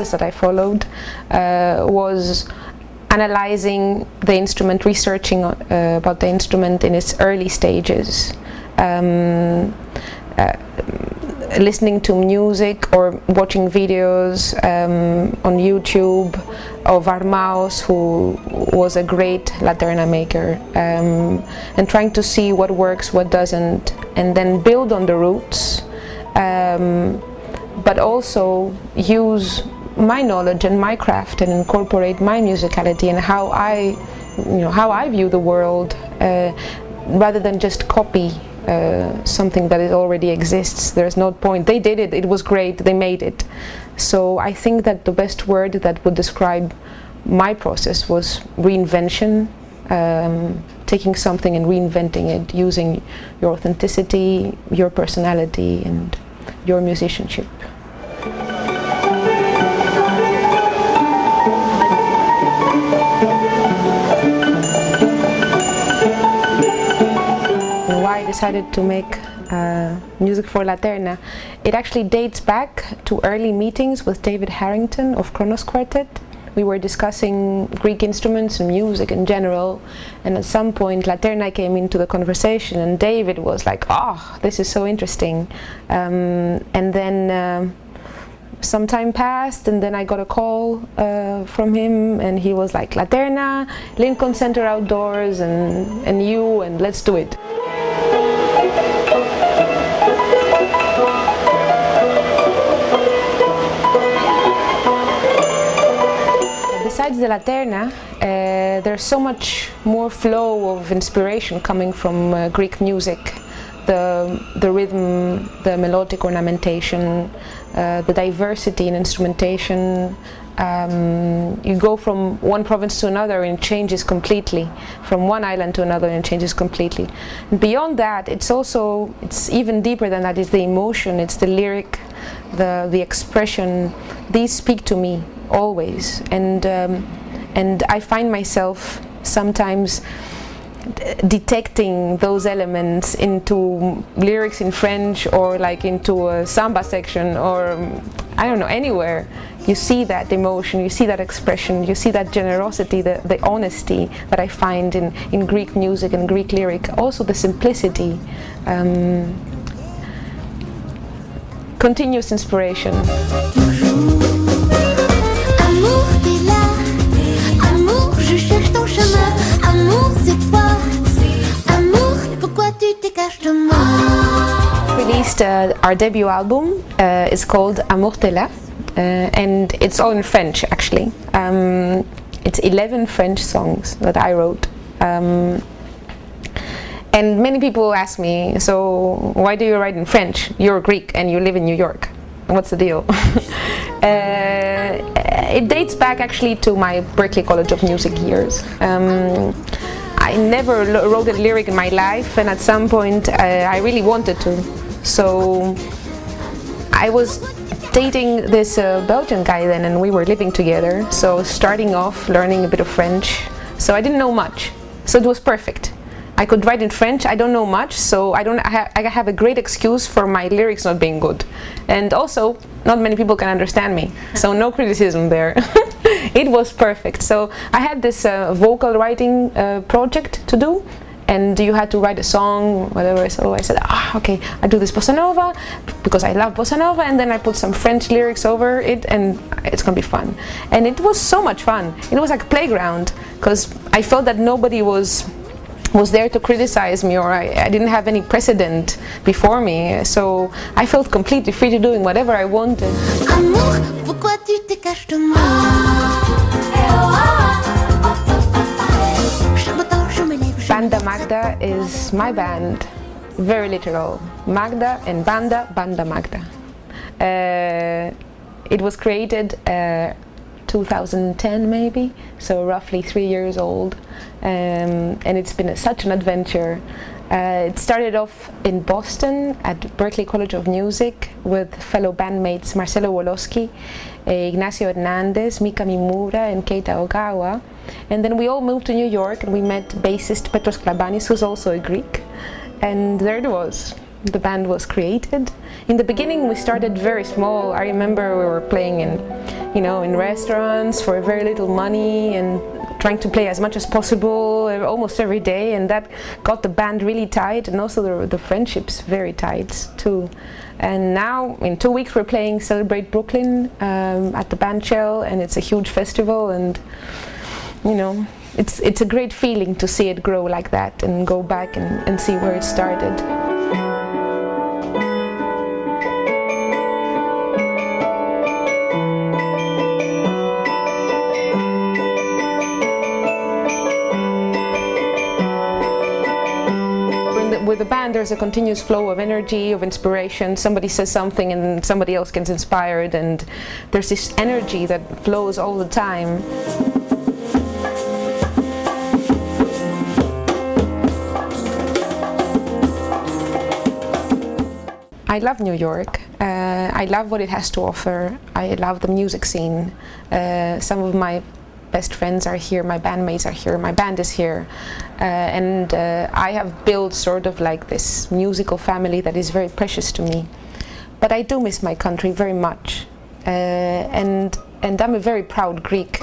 process that I followed was analyzing the instrument, researching about the instrument in its early stages, listening to music or watching videos on YouTube of Armaos, who was a great Laterna maker, and trying to see what works, what doesn't, and then build on the roots, but also use my knowledge and my craft and incorporate my musicality and how I view the world, rather than just copy something that already exists. There's no point. They did it, it was great, they made it. So I think that the best word that would describe my process was reinvention, taking something and reinventing it, using your authenticity, your personality, and your musicianship. Why I decided to make music for Laterna, it actually dates back to early meetings with David Harrington of Kronos Quartet. We were discussing Greek instruments and music in general, and at some point Laterna came into the conversation, and David was like, "Oh, this is so interesting." And then some time passed, and then I got a call from him, and he was like, "Laterna, Lincoln Center outdoors, and you, and let's do it." Besides the Laterna, there's so much more flow of inspiration coming from Greek music. The rhythm, the melodic ornamentation, the diversity in instrumentation. You go from one province to another and it changes completely. From one island to another and it changes completely. And beyond that, it's even deeper than that. It's the emotion, it's the lyric, the expression. These speak to me always, and I find myself sometimes detecting those elements into lyrics in French, or like into a samba section, or I don't know, anywhere. You see that emotion, you see that expression, you see that generosity, the honesty that I find in Greek music and Greek lyric. Also the simplicity, continuous inspiration. Released our debut album. It's called Amour t'es là, and it's all in French actually. It's 11 French songs that I wrote. And many people ask me, so why do you write in French? You're Greek and you live in New York. What's the deal? It dates back actually to my Berklee College of Music years. I never wrote a lyric in my life, and at some point I really wanted to. So I was dating this Belgian guy then, and we were living together. So starting off learning a bit of French. So I didn't know much. So it was perfect. I could write in French, I don't know much, so I have a great excuse for my lyrics not being good. And also, not many people can understand me, so no criticism there. It was perfect. So I had this vocal writing project to do, and you had to write a song, whatever. So I said, okay, I do this bossa nova, because I love bossa nova, and then I put some French lyrics over it, and it's gonna be fun. And it was so much fun. It was like a playground, because I felt that nobody was there to criticize me, or I didn't have any precedent before me, so I felt completely free to doing whatever I wanted. Banda Magda is my band, very literal. Magda and Banda, Banda Magda. It was created 2010 maybe, so roughly 3 years old, and it's been such an adventure. It started off in Boston at Berklee College of Music with fellow bandmates Marcelo Woloski, Ignacio Hernandez, Mika Mimura, and Keita Ogawa. And then we all moved to New York, and we met bassist Petros Klabanis, who's also a Greek. And there it was. the band was created. In the beginning we started very small. I remember we were playing in restaurants for very little money and trying to play as much as possible almost every day, and that got the band really tight, and also the friendships very tight too. And now in 2 weeks we're playing Celebrate Brooklyn at the band shell, and it's a huge festival, and it's a great feeling to see it grow like that and go back and see where it started. With the band there's a continuous flow of energy, of inspiration. Somebody says something and somebody else gets inspired, and there's this energy that flows all the time. I love New York. I love what it has to offer. I love the music scene. Some of my best friends are here, my bandmates are here, my band is here, and I have built sort of like this musical family that is very precious to me. But I do miss my country very much, and I'm a very proud Greek.